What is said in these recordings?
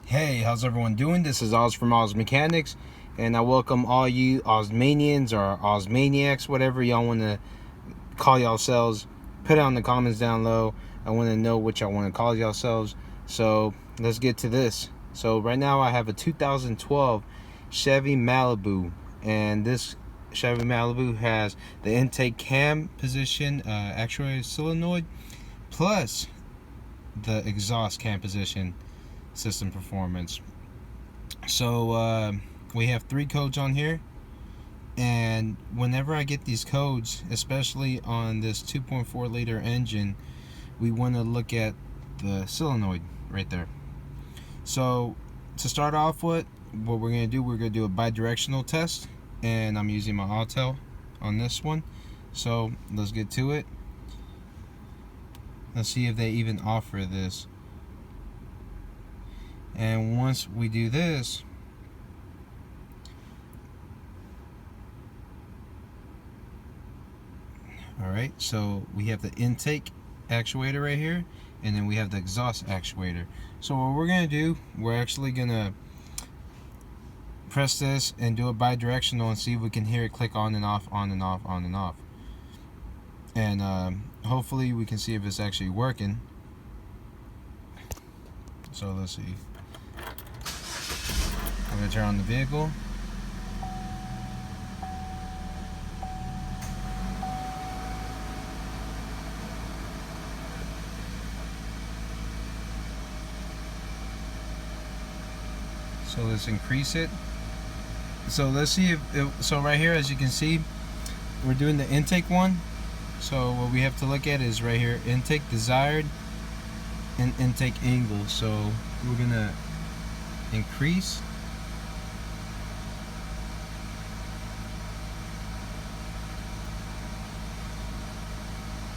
Hey, how's everyone doing? This is Oz from Oz Mechanics, and I welcome all you Ozmanians or Ozmaniacs, whatever y'all want to call yourselves. Put it on the comments down low. I want to know what y'all want to call yourselves. So let's get to this. So right now I have a 2012 Chevy Malibu, and this Chevy Malibu has the intake cam position actuator solenoid plus the exhaust cam position system performance. So we have 3 codes on here, and whenever I get these codes, especially on this 2.4 liter engine, we want to look at the solenoid right there. So to start off with, what we're going to do, we're going to do a bi-directional test, and I'm using my Autel on this one. So let's get to it. Let's see if they even offer this. And once we do this, alright, so we have the intake actuator right here, and then we have the exhaust actuator. So what we're going to do, we're actually going to press this and do a bi-directional and see if we can hear it click on and off, on and off, on and off. And hopefully we can see if it's actually working. So let's see. I'm going to turn on the vehicle. So let's increase it. So let's see if so right here, as you can see, we're doing the intake one. So what we have to look at is right here, intake desired and intake angle. So we're gonna increase.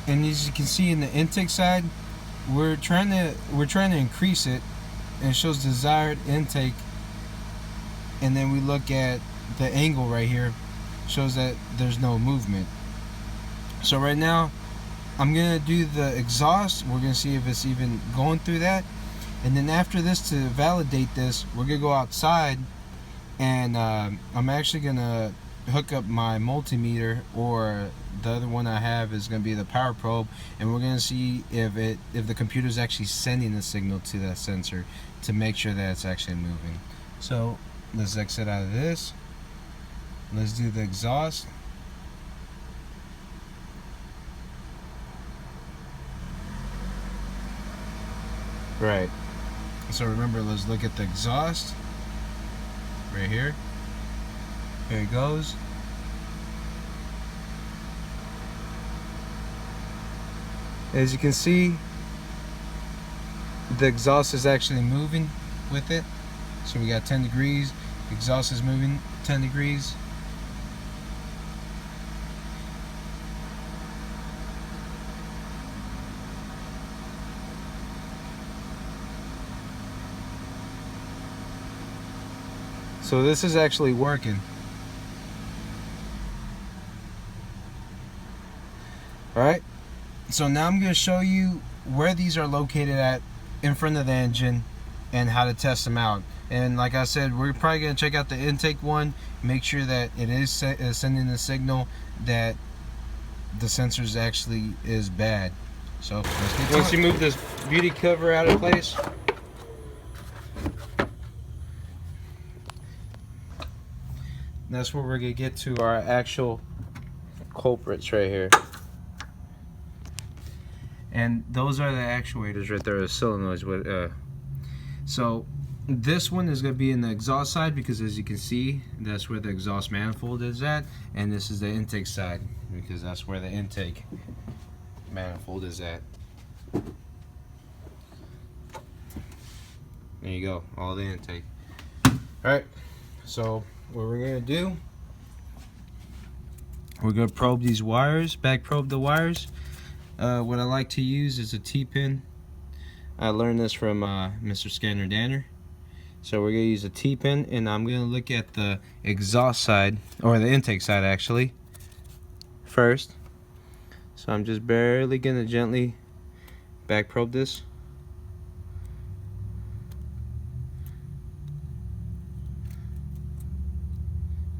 And as you can see in the intake side, we're trying to increase it, and it shows desired intake. And then we look at the angle right here, shows that there's no movement. So right now I'm gonna do the exhaust. We're gonna see if it's even going through that, and then after this, to validate this, we're gonna go outside, and I'm actually gonna hook up my multimeter, or the other one I have is gonna be the power probe, and we're gonna see if the computer is actually sending the signal to that sensor to make sure that it's actually moving. So let's exit out of this. Let's do the exhaust. Right. So remember, let's look at the exhaust. Right here. Here it goes. As you can see, the exhaust is actually moving with it. So we got 10 degrees, exhaust is moving 10 degrees. So this is actually working. Alright, so now I'm going to show you where these are located at in front of the engine and how to test them out. And like I said, we're probably going to check out the intake one, make sure that it is sending the signal that the sensors actually is bad. So let's get to it. Once you move this beauty cover out of place, that's where we're going to get to our actual culprits right here. And those are the actuators right there, the solenoids. So this one is going to be in the exhaust side, because as you can see, that's where the exhaust manifold is at, and this is the intake side, because that's where the intake manifold is at. There you go, all the intake. Alright, so what we're going to do, we're going to probe these wires, back probe the wires. What I like to use is a T-pin. I learned this from Mr. Scanner Danner. So we're going to use a T-pin, and I'm going to look at the exhaust side, or the intake side actually, first. So I'm just barely gonna gently back probe this.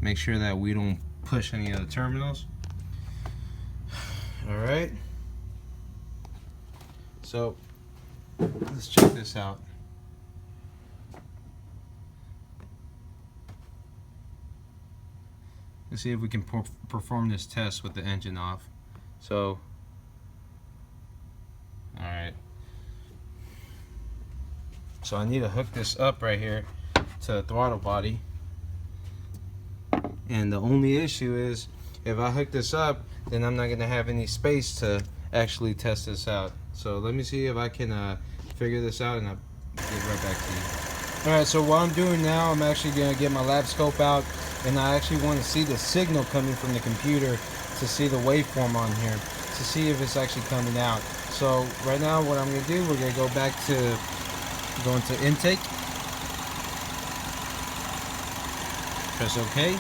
Make sure that we don't push any of the terminals. All right. So let's check this out. Let's see if we can perform this test with the engine off. So, all right. So I need to hook this up right here to the throttle body. And the only issue is if I hook this up, then I'm not gonna have any space to actually test this out. So let me see if I can figure this out, and I'll get right back to you. All right, so what I'm doing now, I'm actually gonna get my lab scope out, and I actually want to see the signal coming from the computer to see the waveform on here, to see if it's actually coming out. So right now what I'm gonna do, we're gonna go back to going to intake. Press OK.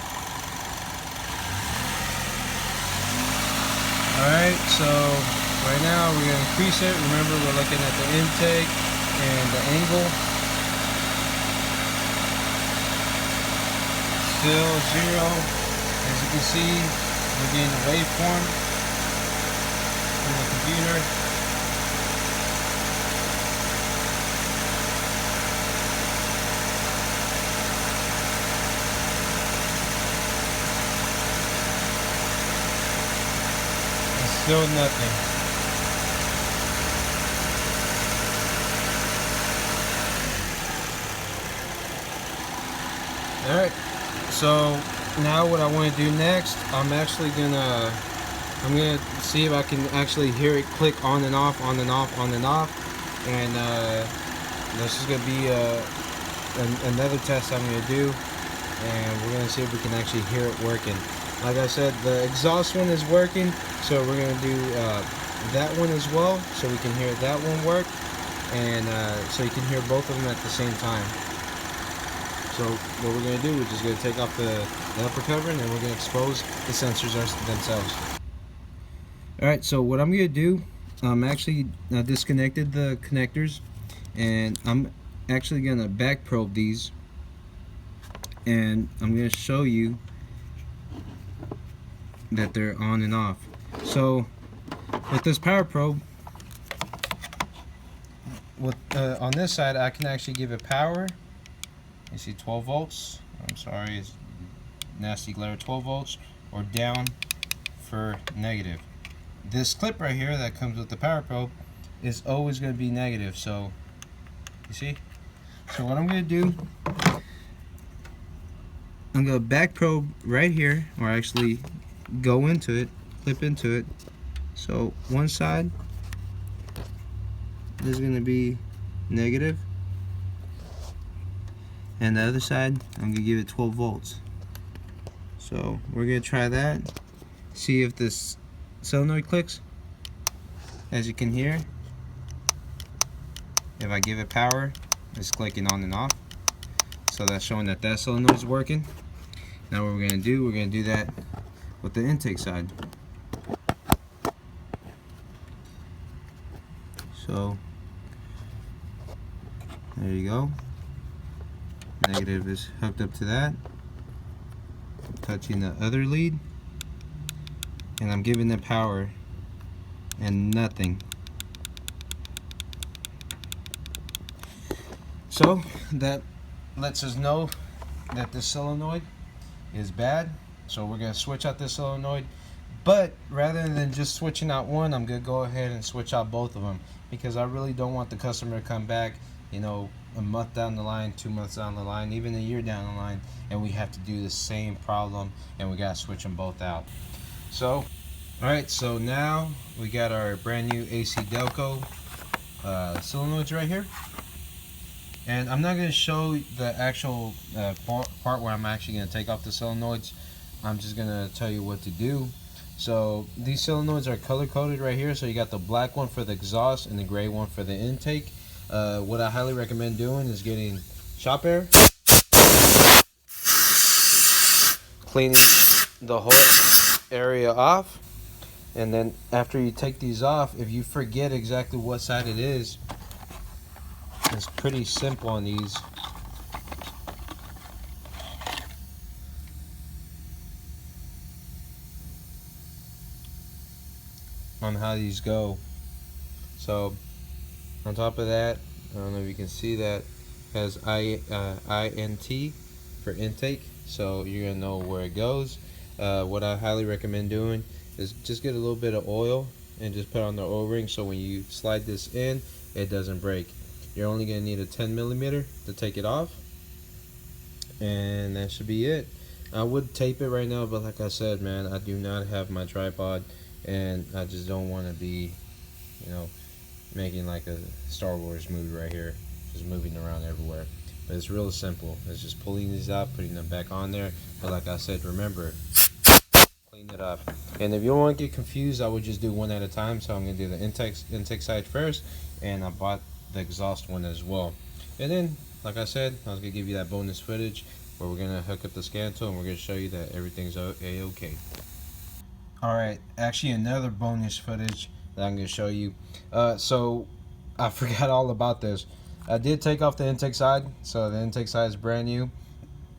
Alright, so right now we're going to increase it. Remember, we're looking at the intake and the angle. Still 0. As you can see, we're getting the waveform from the computer. Still nothing. Alright, so now what I want to do next, I'm gonna see if I can actually hear it click on and off, on and off, on and off, and this is gonna be another test I'm gonna do, and we're gonna see if we can actually hear it working. Like I said, the exhaust one is working, so we're going to do that one as well, so we can hear that one work, and so you can hear both of them at the same time. So what we're going to do, we're just going to take off the upper cover, and then we're going to expose the sensors themselves. Alright, so what I'm going to do, I'm actually disconnected the connectors, and I'm actually going to back probe these, and I'm going to show you that they're on and off. So with this power probe, on this side, I can actually give it power. You see 12 volts. I'm sorry, it's nasty glare. 12 volts, or down for negative. This clip right here that comes with the power probe is always going to be negative. So you see. So what I'm going to do, I'm going to back probe right here, or actually go into it, clip into it. So one side is going to be negative, and the other side I'm going to give it 12 volts. So we're going to try that, see if this solenoid clicks. As you can hear, if I give it power, it's clicking on and off. So that's showing that that solenoid is working. Now what we're going to do, we're going to do that with the intake side. So there you go. Negative is hooked up to that. I'm touching the other lead, and I'm giving it power, and nothing. So that lets us know that the solenoid is bad. So we're going to switch out this solenoid, but rather than just switching out one, I'm going to go ahead and switch out both of them, because I really don't want the customer to come back, you know, a month down the line, 2 months down the line, even a year down the line, and we have to do the same problem, and we got to switch them both out. So alright, so now we got our brand new AC Delco solenoids right here. And I'm not going to show the actual part where I'm actually going to take off the solenoids. I'm just going to tell you what to do. So these solenoids are color coded right here. So you got the black one for the exhaust and the gray one for the intake. What I highly recommend doing is getting shop air, cleaning the whole area off, And then after you take these off, if you forget exactly what side it is, it's pretty simple on these. On how these go. So on top of that, I don't know if you can see that, it has INT for intake, so you're gonna know where it goes. What I highly recommend doing is just get a little bit of oil and just put on the O-ring, so when you slide this in, it doesn't break. You're only gonna need a 10mm to take it off, and that should be it. I would tape it right now, but like I said, man, I do not have my tripod, and I just don't want to be, you know, making like a Star Wars movie right here, just moving around everywhere. But it's real simple. It's just pulling these out, putting them back on there. But like I said, remember, clean it up. And if you don't want to get confused, I would just do one at a time. So I'm gonna do the intake side first, and I bought the exhaust one as well. And then, like I said, I was gonna give you that bonus footage where we're gonna hook up the Scanto, and we're gonna show you that everything's a-okay. Alright, actually another bonus footage that I'm going to show you. So I forgot all about this. I did take off the intake side, so the intake side is brand new.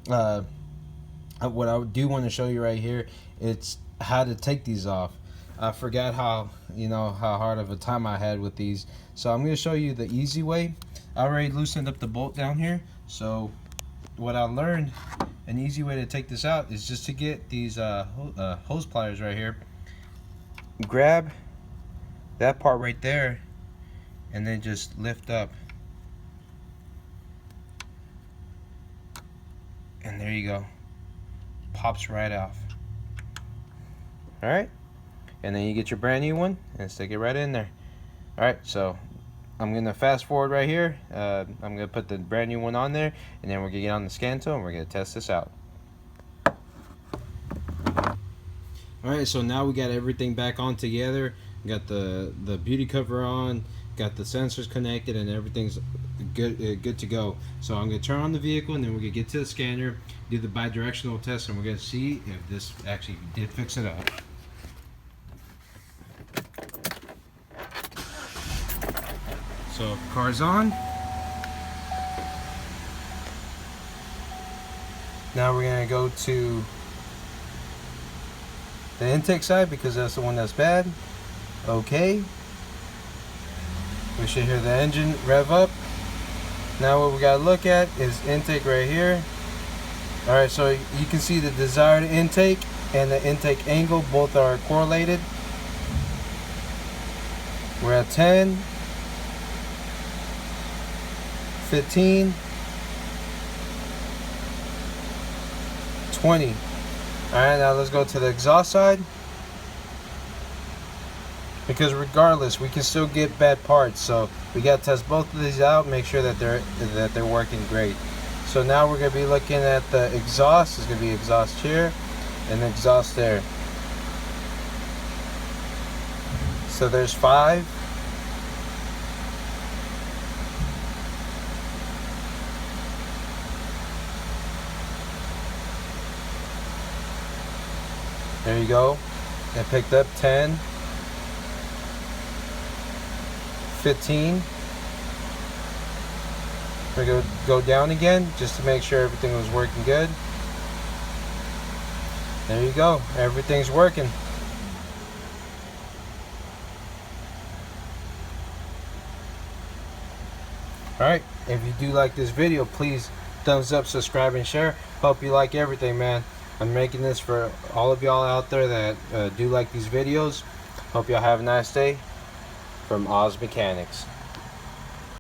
What I do want to show you right here, it's how to take these off. I forgot how hard of a time I had with these, so I'm going to show you the easy way. I already loosened up the bolt down here, so what I learned, an easy way to take this out is just to get these hose pliers right here. Grab that part right there, and then just lift up, and there you go. Pops right off. Alright, and then you get your brand new one and stick it right in there. Alright, so I'm gonna fast forward right here. I'm gonna put the brand new one on there, and then we're gonna get on the Scanto and we're gonna test this out. Alright, so now we got everything back on together. We got the beauty cover on, got the sensors connected, and everything's good to go. So I'm gonna turn on the vehicle, and then we're gonna get to the scanner, do the bi-directional test, and we're gonna see if this actually did fix it up. So car's on. Now we're gonna go to the intake side because that's the one that's bad. Okay. We should hear the engine rev up. Now what we gotta look at is intake right here. Alright, so you can see the desired intake and the intake angle both are correlated. We're at 10, 15, 20. Alright, now let's go to the exhaust side. Because regardless, we can still get bad parts, so we gotta test both of these out, make sure that they're working great. So now we're gonna be looking at the exhaust. It's gonna be exhaust here and exhaust there. So there's 5. There you go. I picked up 10, 15. We're going to go down again just to make sure everything was working good. There you go. Everything's working. Alright, if you do like this video, please thumbs up, subscribe, and share. Hope you like everything, man. I'm making this for all of y'all out there that do like these videos. Hope y'all have a nice day. From Oz Mechanics.